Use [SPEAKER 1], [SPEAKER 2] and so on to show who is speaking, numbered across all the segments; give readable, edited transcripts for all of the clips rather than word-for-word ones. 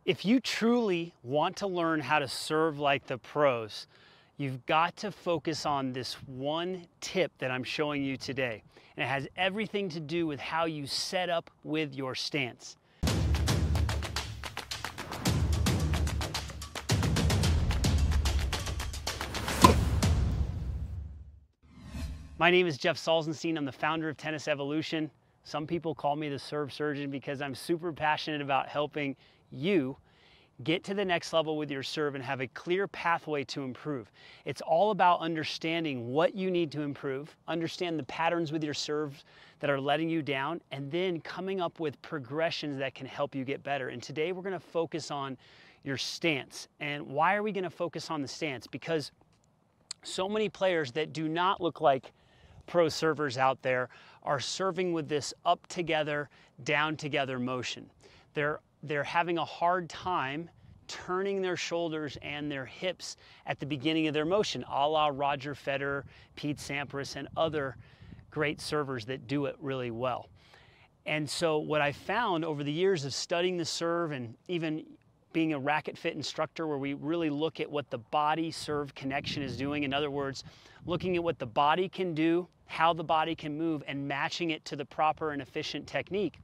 [SPEAKER 1] If you truly want to learn how to serve like the pros, you've got to focus on this one tip that I'm showing you today. And it has everything to do with how you set up with your stance. My name is Jeff Salzenstein. I'm the founder of Tennis Evolution. Some people call me the serve surgeon because I'm super passionate about helping you get to the next level with your serve and have a clear pathway to improve. It's all about understanding what you need to improve, understand the patterns with your serve that are letting you down, and then coming up with progressions that can help you get better. And today we're going to focus on your stance. And why are we going to focus on the stance? Because so many players that do not look like pro servers out there are serving with this up together, down together motion. They're having a hard time turning their shoulders and their hips at the beginning of their motion, a la Roger Federer, Pete Sampras, and other great servers that do it really well. And so what I found over the years of studying the serve and even being a racket fit instructor, where we really look at what the body serve connection is doing. In other words, looking at what the body can do, how the body can move, and matching it to the proper and efficient technique.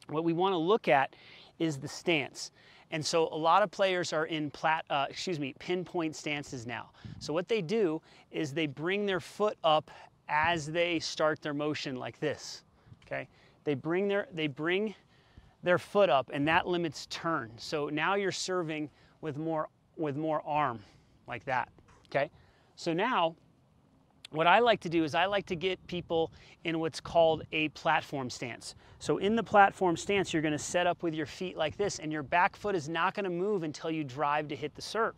[SPEAKER 1] What we want to look at is the stance. And so a lot of players are in pinpoint stances now. So what they do is they bring their foot up as they start their motion like this. Okay? They bring their foot up, and that limits turn. So now you're serving with more arm, like that. Okay? So now, what I like to do is I like to get people in what's called a platform stance. So in the platform stance, you're going to set up with your feet like this, and your back foot is not going to move until you drive to hit the serve.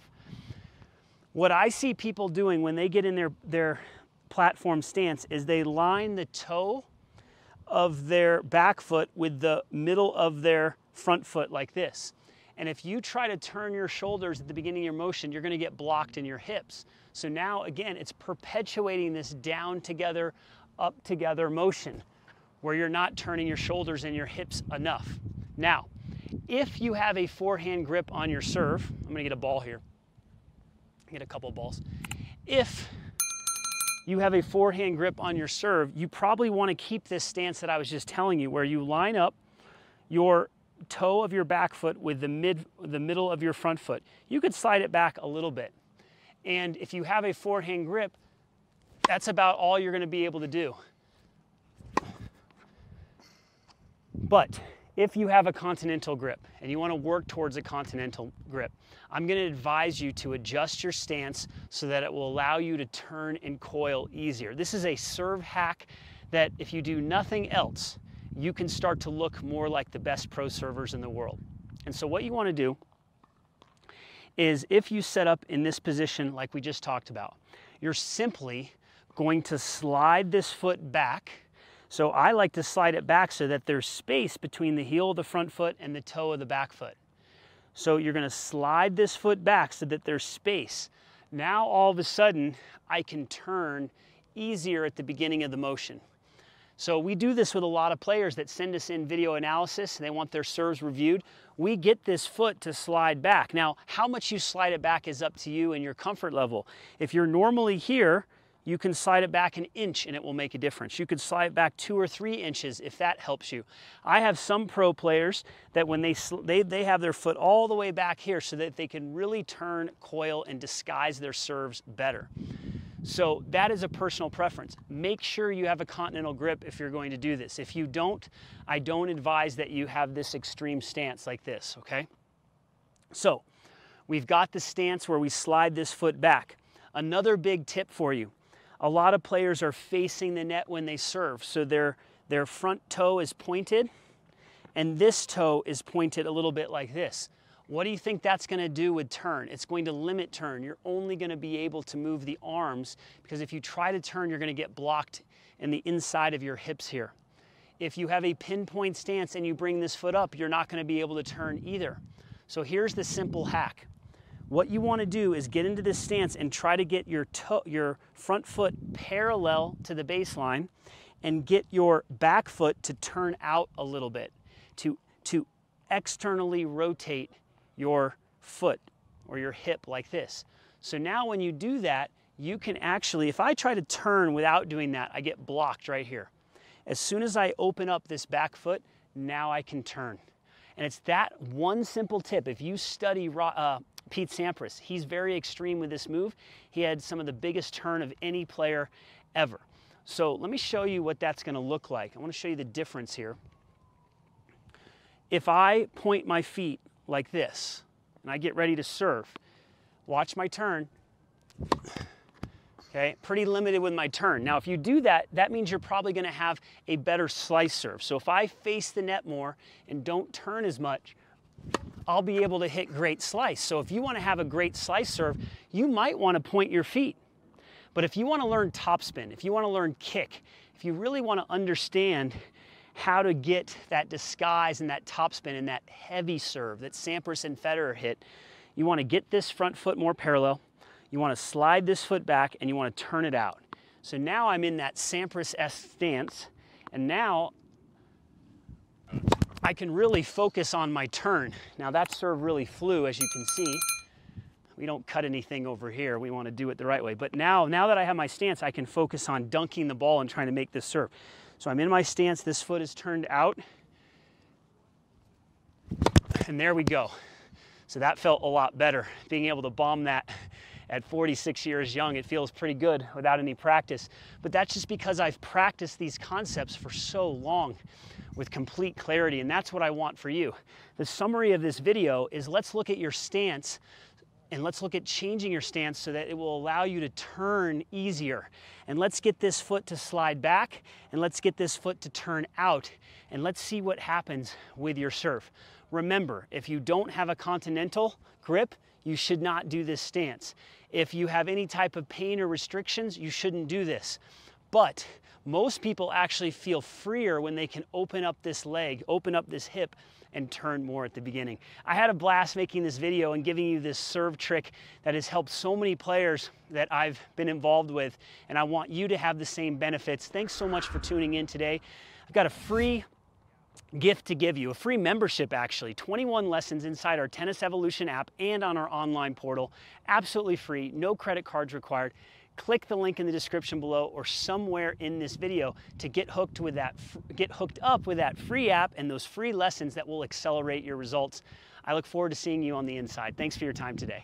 [SPEAKER 1] What I see people doing when they get in their platform stance is they line the toe of their back foot with the middle of their front foot like this. And if you try to turn your shoulders at the beginning of your motion, you're going to get blocked in your hips. So now, again, it's perpetuating this down together, up together motion where you're not turning your shoulders and your hips enough. Now, if you have a forehand grip on your serve, I'm going to get a ball here. Get a couple of balls. If you have a forehand grip on your serve, you probably want to keep this stance that I was just telling you, where you line up your toe of your back foot with the middle of your front foot. You could slide it back a little bit. And if you have a forehand grip, that's about all you're going to be able to do. But if you have a continental grip and you want to work towards a continental grip, I'm going to advise you to adjust your stance so that it will allow you to turn and coil easier. This is a serve hack that, if you do nothing else, you can start to look more like the best pro servers in the world. And so what you want to do is, if you set up in this position like we just talked about, you're simply going to slide this foot back. So I like to slide it back so that there's space between the heel of the front foot and the toe of the back foot. So you're going to slide this foot back so that there's space. Now all of a sudden I can turn easier at the beginning of the motion. So we do this with a lot of players that send us in video analysis. They want their serves reviewed. We get this foot to slide back. Now, how much you slide it back is up to you and your comfort level. If you're normally here, you can slide it back an inch and it will make a difference. You could slide it back 2 or 3 inches if that helps you. I have some pro players that when they have their foot all the way back here so that they can really turn, coil, and disguise their serves better. So that is a personal preference. Make sure you have a continental grip if you're going to do this. If you don't, I don't advise that you have this extreme stance like this, okay? So we've got the stance where we slide this foot back. Another big tip for you. A lot of players are facing the net when they serve. So their front toe is pointed and this toe is pointed a little bit like this. What do you think that's going to do with turn? It's going to limit turn. You're only going to be able to move the arms, because if you try to turn, you're going to get blocked in the inside of your hips here. If you have a pinpoint stance and you bring this foot up, you're not going to be able to turn either. So here's the simple hack. What you want to do is get into this stance and try to get your front foot parallel to the baseline and get your back foot to turn out a little bit, to externally rotate your foot or your hip like this. So now when you do that, you can actually, if I try to turn without doing that, I get blocked right here. As soon as I open up this back foot, now I can turn. And it's that one simple tip. If you study Pete Sampras, he's very extreme with this move. He had some of the biggest turn of any player ever. So let me show you what that's going to look like. I want to show you the difference here. If I point my feet like this and I get ready to serve, watch my turn. Okay, pretty limited with my turn. Now, if you do that, that means you're probably going to have a better slice serve. So if I face the net more and don't turn as much, I'll be able to hit great slice. So if you want to have a great slice serve, you might want to point your feet. But if you want to learn topspin, if you want to learn kick, if you really want to understand how to get that disguise and that topspin and that heavy serve that Sampras and Federer hit, you want to get this front foot more parallel. You want to slide this foot back and you want to turn it out. So now I'm in that Sampras-esque stance, and now I can really focus on my turn. Now that serve really flew, as you can see. We don't cut anything over here. We want to do it the right way. But now that I have my stance, I can focus on dunking the ball and trying to make this serve. So I'm in my stance, this foot is turned out, and there we go. So that felt a lot better, being able to bomb that at 46 years young. It feels pretty good without any practice. But that's just because I've practiced these concepts for so long with complete clarity, and that's what I want for you. The summary of this video is, let's look at your stance and let's look at changing your stance so that it will allow you to turn easier. And let's get this foot to slide back, and let's get this foot to turn out, and let's see what happens with your serve. Remember, if you don't have a continental grip, you should not do this stance. If you have any type of pain or restrictions, you shouldn't do this. But most people actually feel freer when they can open up this leg, open up this hip, and turn more at the beginning. I had a blast making this video and giving you this serve trick that has helped so many players that I've been involved with, and I want you to have the same benefits. Thanks so much for tuning in today. I've got a free gift to give you, a free membership actually, 21 lessons inside our Tennis Evolution app and on our online portal, absolutely free, no credit cards required. Click the link in the description below or somewhere in this video to get hooked up with that free app and those free lessons that will accelerate your results. I look forward to seeing you on the inside. Thanks for your time today.